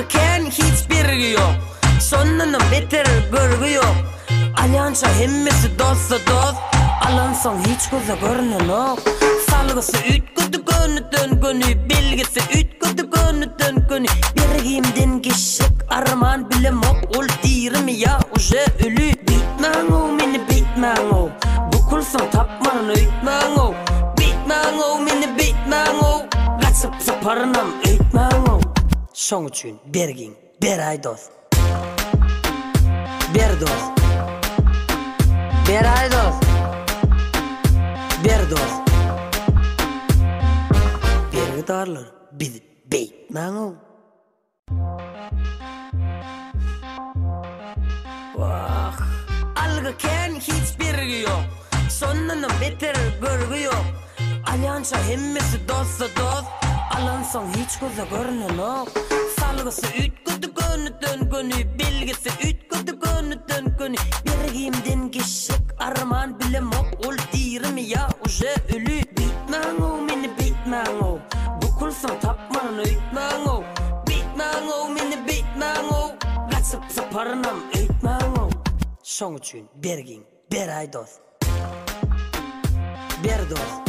Algıken hiçbiri yok, sonunun beter görgü yok. Alyança hemmesi dost dost, alansan hiç göze görünen yok. Salgısı ütgüdü gönü döngünü, bilgisi ütgüdü gönü döngünü. Birgimden geçik arman bilem ok, ol dirim ya uje ölü. Bitmen o meni bitmen o, bukulsan tapmanın öйтmen o. Bitmen o meni bitmen o, kaçıp sıparınam öйтmen o. Şoň üçin bergin, beray dost. Ber dost. Beray dost. Ber dost. Bergi darlar, bizi beytmen o. Vah. Algıken hiçbiri yok, sonunun beter görgü yok. Alyança hemmesi dost dost, alansan hiç göze görünen yok. Salgısı ütgüdü gönü döngünü, bilgisi ütgüdü gönü döngünü. Birgimden geçik arman bilem ok, ol dirim ya uje ölü. Bitmen o meni bitmen o, bukulsan tapmanın öйтmen o. Bitmen o meni bitmen o, kaçıp sıparınam öйтmen o. Şoň üçin bergin, beray dost. Ber dost.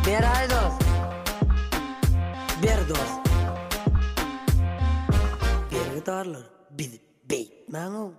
Beray dost. Ber dost. Bergi darlar, bizi beytmen o.